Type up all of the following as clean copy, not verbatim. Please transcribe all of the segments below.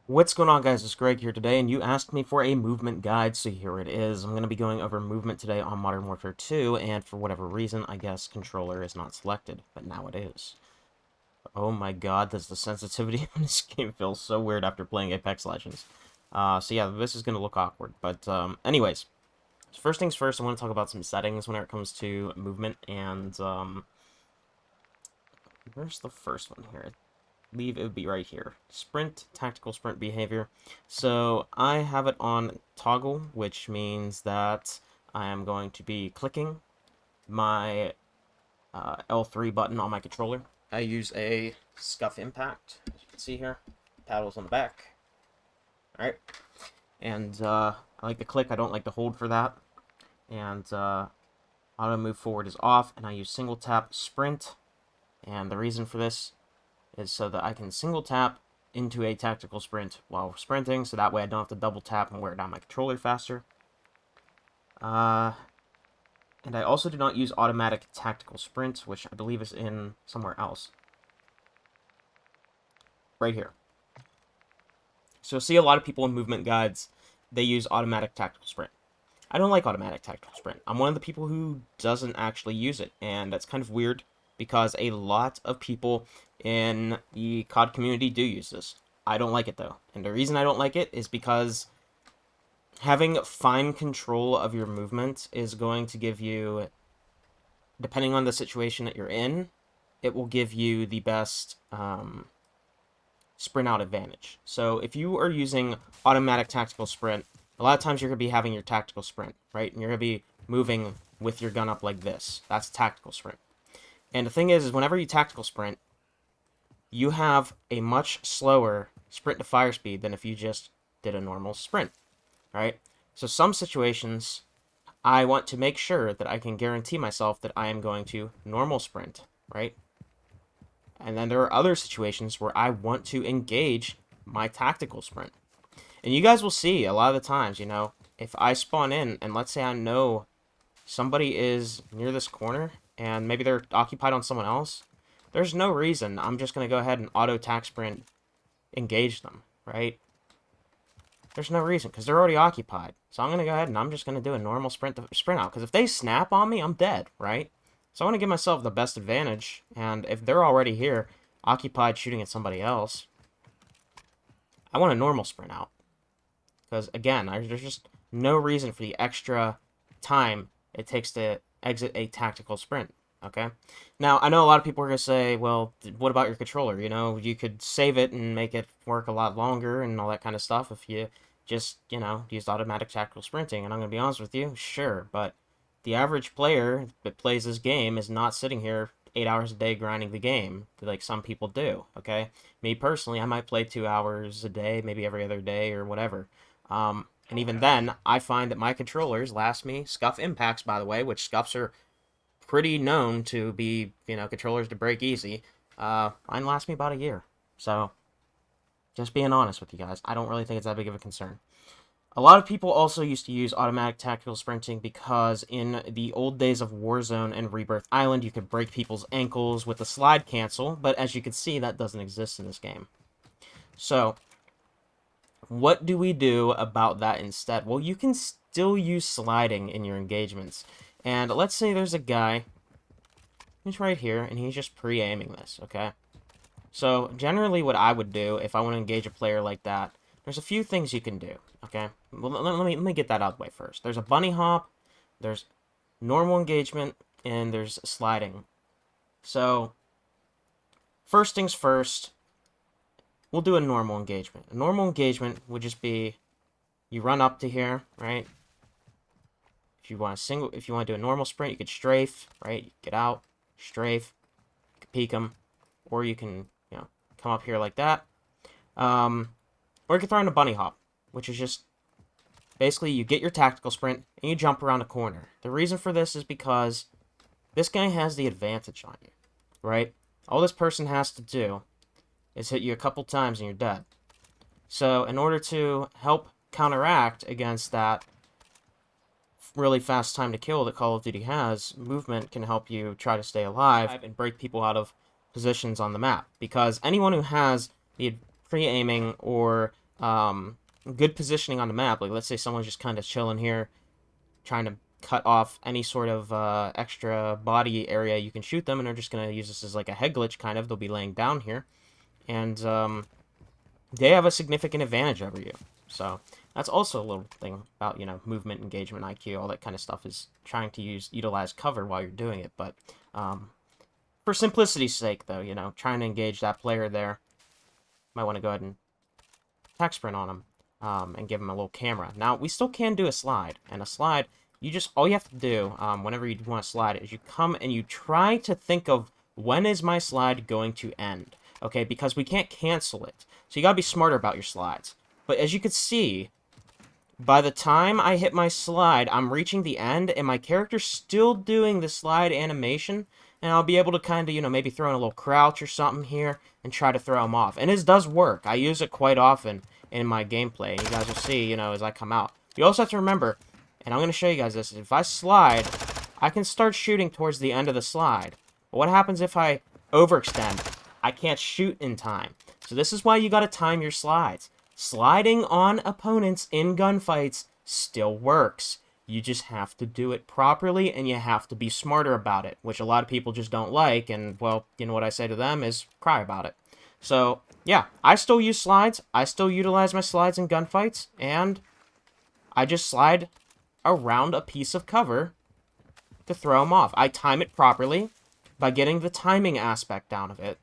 What's going on, guys? It's Greg here today, and you asked me for a movement guide, so here it is. I'm going to be going over movement today on Modern Warfare 2, and for whatever reason, I guess controller is not selected, but now it is. Oh my god, does the sensitivity in this game feel so weird after playing Apex Legends. So yeah, this is going to look awkward, but anyways. So first things first, I want to talk about some settings when it comes to movement, and where's the first one here? It would be right here. Sprint, tactical sprint behavior. So I have it on toggle, which means that I am going to be clicking my L3 button on my controller. I use a Scuff Impact, as you can see here. Paddles on the back. Alright. And I like to click, I don't like to hold for that. And auto move forward is off, and I use single tap sprint. And the reason for this is so that I can single tap into a tactical sprint while sprinting, so that way I don't have to double tap and wear down my controller faster. And I also do not use automatic tactical sprint, which I believe is in somewhere else. Right here. So see a lot of people in movement guides, they use automatic tactical sprint. I don't like automatic tactical sprint. I'm one of the people who doesn't actually use it, and that's kind of weird, because a lot of people in the COD community do use this. I don't like it, though. And the reason I don't like it is because having fine control of your movement is going to give you, depending on the situation that you're in, it will give you the best sprint out advantage. So if you are using automatic tactical sprint, a lot of times you're going to be having your tactical sprint, right? And you're going to be moving with your gun up like this. That's tactical sprint. And the thing is whenever you tactical sprint, you have a much slower sprint to fire speed than if you just did a normal sprint, right? So some situations, I want to make sure that I can guarantee myself that I am going to normal sprint, right? And then there are other situations where I want to engage my tactical sprint. And you guys will see a lot of the times, you know, if I spawn in and let's say I know somebody is near this corner and maybe they're occupied on someone else, there's no reason I'm just going to go ahead and auto tac sprint engage them, right? There's no reason, because they're already occupied. So I'm going to go ahead and I'm just going to do a normal sprint out, because if they snap on me, I'm dead, right? So I want to give myself the best advantage, and if they're already here, occupied shooting at somebody else, I want a normal sprint out. Because, again, there's just no reason for the extra time it takes to exit a tactical sprint, okay? Now, I know a lot of people are going to say, well, what about your controller? You know, you could save it and make it work a lot longer and all that kind of stuff if you just, you know, used automatic tactical sprinting. And I'm going to be honest with you, sure, but the average player that plays this game is not sitting here 8 hours a day grinding the game like some people do, okay? Me personally, I might play 2 hours a day, maybe every other day or whatever. And even then, I find that my controllers last me, Scuff Impacts, by the way, which Scuffs are pretty known to be, you know, controllers to break easy. Mine last me about a year. So, just being honest with you guys, I don't really think it's that big of a concern. A lot of people also used to use automatic tactical sprinting because in the old days of Warzone and Rebirth Island, you could break people's ankles with the slide cancel, but as you can see, that doesn't exist in this game. So, what do we do about that instead? Well, you can still use sliding in your engagements. And let's say there's a guy who's right here, and he's just pre-aiming this, okay? So, generally what I would do if I want to engage a player like that, there's a few things you can do, okay? Well, let me get that out of the way first. There's a bunny hop, there's normal engagement, and there's sliding. So, first things first, we'll do a normal engagement. A normal engagement would just be, you run up to here, right? If you want to do a normal sprint, you could strafe, right? Get out, strafe, you can peek them, or you can, you know, come up here like that. Or you can throw in a bunny hop, which is just, basically you get your tactical sprint, and you jump around a corner. The reason for this is because this guy has the advantage on you, right? All this person has to do is hit you a couple times and you're dead. So in order to help counteract against that really fast time to kill that Call of Duty has, movement can help you try to stay alive and break people out of positions on the map. Because anyone who has the pre-aiming or good positioning on the map. Like, let's say someone's just kind of chilling here, trying to cut off any sort of extra body area, you can shoot them, and they're just going to use this as like a head glitch, kind of. They'll be laying down here, and they have a significant advantage over you. So that's also a little thing about, you know, movement, engagement, IQ, all that kind of stuff, is trying to utilize cover while you're doing it. But for simplicity's sake, though, you know, trying to engage that player there, might want to go ahead and attack sprint on him and give him a little camera. Now, we still can do a slide, and a slide, all you have to do whenever you want to slide is you come and you try to think of, when is my slide going to end? Okay, because we can't cancel it. So you gotta be smarter about your slides. But as you can see, by the time I hit my slide, I'm reaching the end, and my character's still doing the slide animation, and I'll be able to kind of, you know, maybe throw in a little crouch or something here and try to throw him off. And it does work. I use it quite often in my gameplay, and you guys will see, you know, as I come out. You also have to remember, and I'm going to show you guys this, if I slide, I can start shooting towards the end of the slide. But what happens if I overextend? I can't shoot in time. So this is why you got to time your slides. Sliding on opponents in gunfights still works. You just have to do it properly, and you have to be smarter about it, which a lot of people just don't like, and, well, you know what I say to them is, cry about it. So, yeah, I still use slides. I still utilize my slides in gunfights, and I just slide around a piece of cover to throw them off. I time it properly by getting the timing aspect down of it,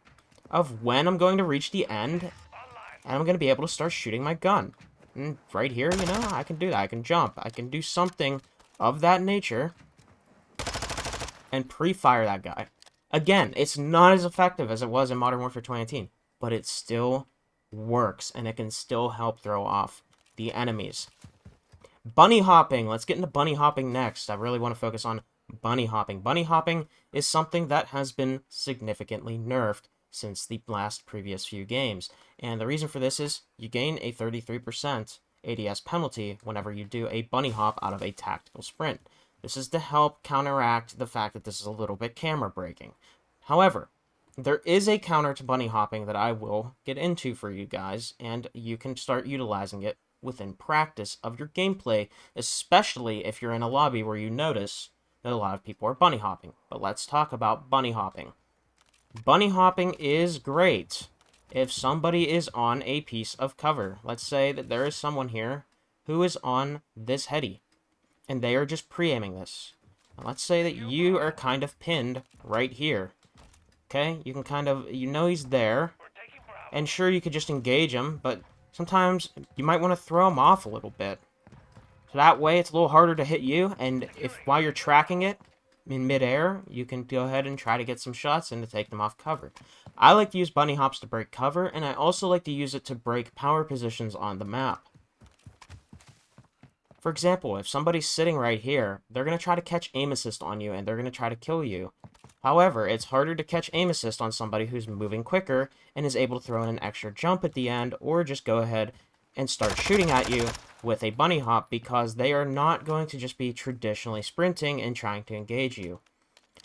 of when I'm going to reach the end, and I'm going to be able to start shooting my gun. And right here, you know, I can do that. I can jump. I can do something of that nature and pre-fire that guy. Again, it's not as effective as it was in Modern Warfare 2019, but it still works, and it can still help throw off the enemies. Bunny hopping. Let's get into bunny hopping next. I really want to focus on bunny hopping. Bunny hopping is something that has been significantly nerfed since the previous few games. And the reason for this is you gain a 33% ADS penalty whenever you do a bunny hop out of a tactical sprint. This is to help counteract the fact that this is a little bit camera breaking. However, there is a counter to bunny hopping that I will get into for you guys, and you can start utilizing it within practice of your gameplay, especially if you're in a lobby where you notice that a lot of people are bunny hopping. But let's talk about bunny hopping. Bunny hopping is great if somebody is on a piece of cover. Let's say that there is someone here who is on this heady, and they are just pre-aiming this. Now, let's say that you are kind of pinned right here. Okay, you can kind of, you know he's there, and sure, you could just engage him, but sometimes you might want to throw him off a little bit. So that way, it's a little harder to hit you, and if while you're tracking it in midair, you can go ahead and try to get some shots in to take them off cover. I like to use bunny hops to break cover, and I also like to use it to break power positions on the map. For example, if somebody's sitting right here, they're going to try to catch aim assist on you, and they're going to try to kill you. However, it's harder to catch aim assist on somebody who's moving quicker and is able to throw in an extra jump at the end, or just go ahead and start shooting at you with a bunny hop, because they are not going to just be traditionally sprinting and trying to engage you.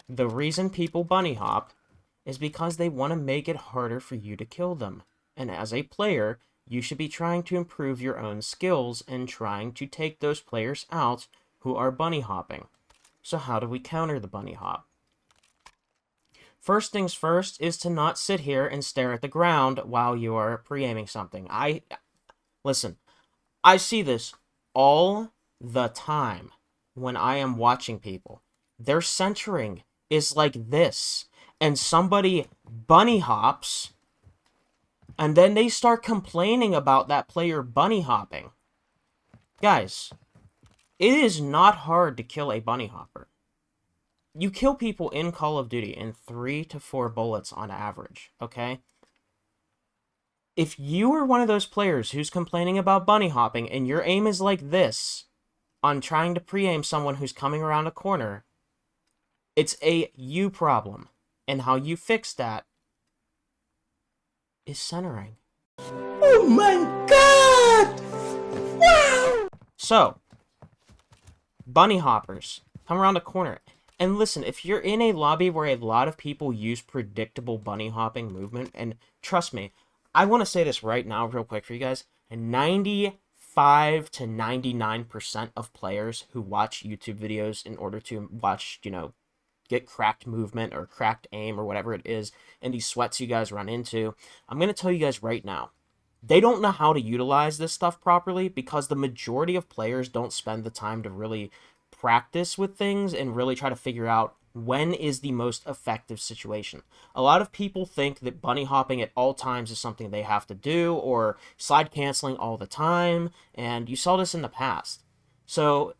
The reason people bunny hop is because they want to make it harder for you to kill them. And as a player, you should be trying to improve your own skills and trying to take those players out who are bunny hopping. So how do we counter the bunny hop? First things first is to not sit here and stare at the ground while you are pre-aiming something. Listen, I see this all the time when I am watching people. Their centering is like this, and somebody bunny hops, and then they start complaining about that player bunny hopping. Guys, it is not hard to kill a bunny hopper. You kill people in Call of Duty in 3 to 4 bullets on average, okay? If you are one of those players who's complaining about bunny hopping and your aim is like this, on trying to pre-aim someone who's coming around a corner, it's a you problem. And how you fix that is centering. Oh my god! Wow! So, bunny hoppers, come around a corner. And listen, if you're in a lobby where a lot of people use predictable bunny hopping movement, and trust me, I want to say this right now real quick for you guys, 95 to 99% of players who watch YouTube videos in order to watch, get cracked movement or cracked aim or whatever it is, and these sweats you guys run into, I'm going to tell you guys right now, they don't know how to utilize this stuff properly because the majority of players don't spend the time to really practice with things and really try to figure out when is the most effective situation. A lot of people think that bunny hopping at all times is something they have to do, or slide canceling all the time, and you saw this in the past. So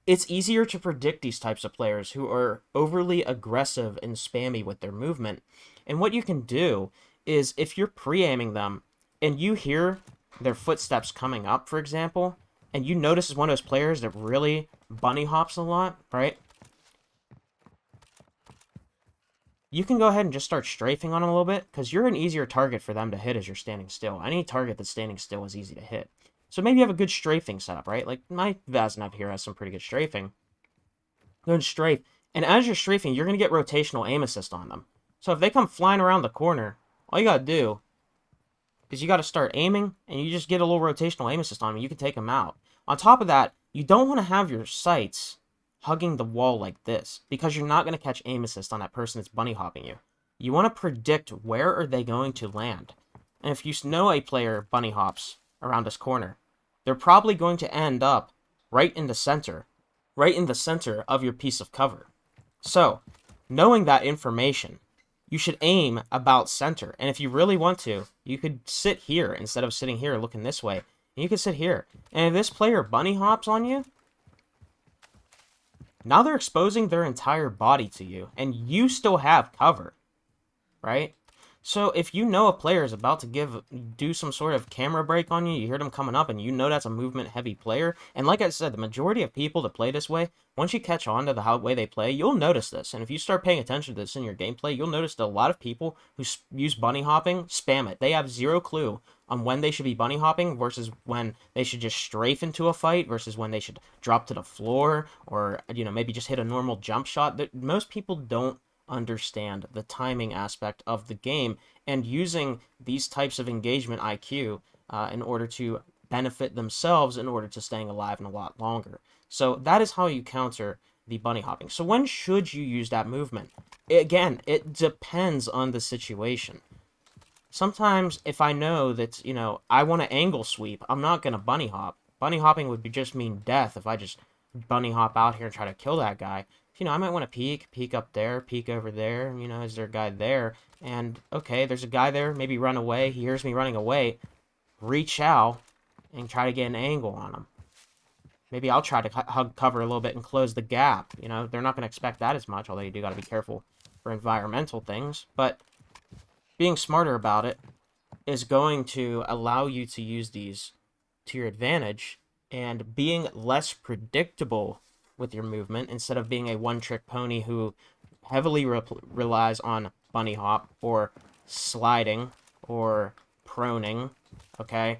it's easier to predict these types of players who are overly aggressive and spammy with their movement. And what you can do is, if you're pre-aiming them and you hear their footsteps coming up, for example, and you notice is one of those players that really bunny hops a lot, right? You can go ahead and just start strafing on them a little bit, because you're an easier target for them to hit as you're standing still. Any target that's standing still is easy to hit. So maybe you have a good strafing setup, right? Like my Vaznov here has some pretty good strafing. Go and strafe. And as you're strafing, you're going to get rotational aim assist on them. So if they come flying around the corner, all you got to do is you got to start aiming, and you just get a little rotational aim assist on them, and you can take them out. On top of that, you don't want to have your sights hugging the wall like this, because you're not going to catch aim assist on that person that's bunny hopping you. You want to predict where are they going to land. And if you know a player bunny hops around this corner, they're probably going to end up right in the center of your piece of cover. So, knowing that information, you should aim about center. And if you really want to, you could sit here instead of sitting here looking this way. And you can sit here. And if this player bunny hops on you, now they're exposing their entire body to you, and you still have cover, right? So if you know a player is about to do some sort of camera break on you, you hear them coming up, and you know that's a movement-heavy player, and like I said, the majority of people that play this way, once you catch on to the way they play, you'll notice this, and if you start paying attention to this in your gameplay, you'll notice that a lot of people who use bunny hopping spam it. They have zero clue on when they should be bunny hopping versus when they should just strafe into a fight versus when they should drop to the floor or, maybe just hit a normal jump shot. Most people don't understand the timing aspect of the game and using these types of engagement IQ in order to benefit themselves in order to staying alive and a lot longer. So that is how you counter the bunny hopping. So when should you use that movement? Again, it depends on the situation. Sometimes if I know that, I want to angle sweep, I'm not going to bunny hop. Bunny hopping would just mean death if I just bunny hop out here and try to kill that guy. I might want to peek up there, peek over there, is there a guy there? And, okay, there's a guy there, maybe run away, he hears me running away, reach out, and try to get an angle on him. Maybe I'll try to hug cover a little bit and close the gap, they're not going to expect that as much, although you do got to be careful for environmental things, but being smarter about it is going to allow you to use these to your advantage, and being less predictable with your movement instead of being a one-trick pony who heavily relies on bunny hop or sliding or proning, okay?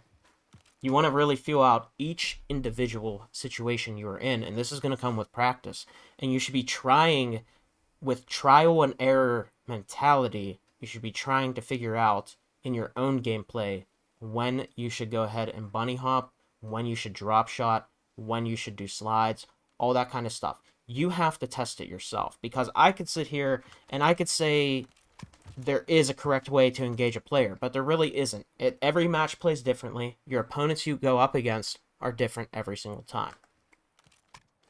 You want to really feel out each individual situation you are in, and this is going to come with practice. And you should be trying, with trial and error mentality, you should be trying to figure out in your own gameplay when you should go ahead and bunny hop, when you should drop shot, when you should do slides, all that kind of stuff. You have to test it yourself, because I could sit here and I could say there is a correct way to engage a player, but there really isn't. Every match plays differently. Your opponents you go up against are different every single time.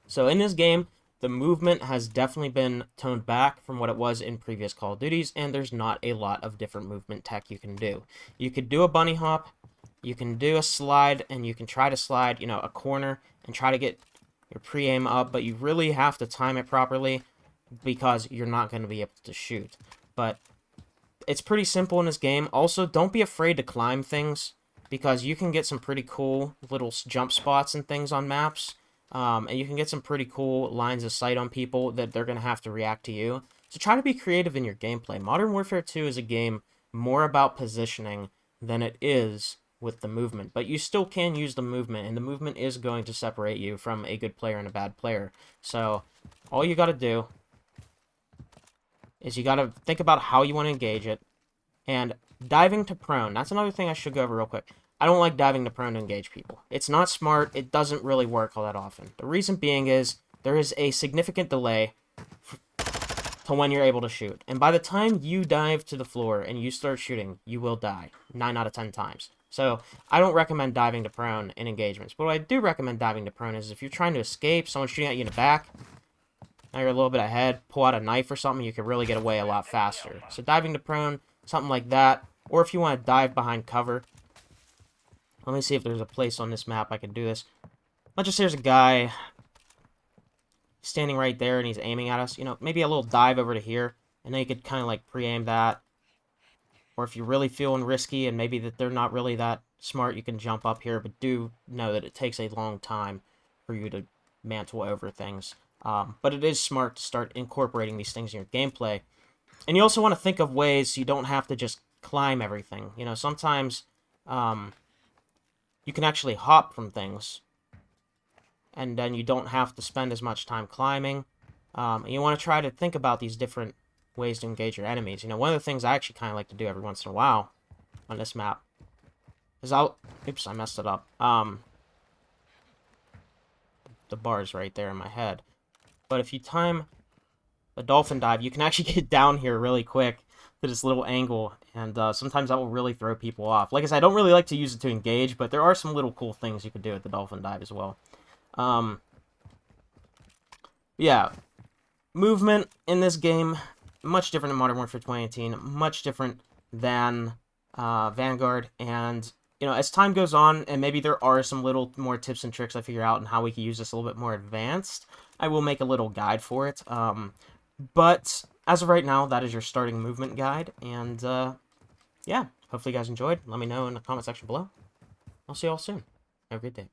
So in this game, the movement has definitely been toned back from what it was in previous Call of Duties, and there's not a lot of different movement tech you can do. You could do a bunny hop, you can do a slide, and you can try to slide, a corner and try to get your pre-aim up, but you really have to time it properly because you're not going to be able to shoot. But it's pretty simple in this game. Also, don't be afraid to climb things, because you can get some pretty cool little jump spots and things on maps, and you can get some pretty cool lines of sight on people that they're going to have to react to you. So try to be creative in your gameplay. Modern Warfare 2 is a game more about positioning than it is with the movement, but you still can use the movement, and the movement is going to separate you from a good player and a bad player. So all you got to do is you got to think about how you want to engage it, and diving to prone. That's another thing I should go over real quick. I don't like diving to prone to engage people. It's not smart. It doesn't really work all that often. The reason being is there is a significant delay to when you're able to shoot. And by the time you dive to the floor and you start shooting, you will die 9 out of 10 times. So I don't recommend diving to prone in engagements. But what I do recommend diving to prone is if you're trying to escape, someone's shooting at you in the back, now you're a little bit ahead, pull out a knife or something, you can really get away a lot faster. So diving to prone, something like that. Or if you want to dive behind cover. Let me see if there's a place on this map I can do this. Let's just say there's a guy standing right there and he's aiming at us. You know, maybe a little dive over to here. And then you could kind of like pre-aim that. Or if you're really feeling risky and maybe that they're not really that smart, you can jump up here. But do know that it takes a long time for you to mantle over things. But it is smart to start incorporating these things in your gameplay. And you also want to think of ways you don't have to just climb everything. You know, sometimes you can actually hop from things. And then you don't have to spend as much time climbing. And you want to try to think about these different ways to engage your enemies. You know, one of the things I actually kind of like to do every once in a while on this map is oops, I messed it up. The bar's right there in my head. But if you time a dolphin dive, you can actually get down here really quick to this little angle, and sometimes that will really throw people off. Like I said, I don't really like to use it to engage, but there are some little cool things you can do with the dolphin dive as well. Yeah, movement in this game, much different in Modern Warfare 2018, much different than Vanguard, and you know, as time goes on, and maybe there are some little more tips and tricks I figure out and how we can use this a little bit more advanced, I will make a little guide for it. But as of right now, that is your starting movement guide, and yeah, hopefully you guys enjoyed. Let me know in the comment section below. I'll see you all soon. Have a great day.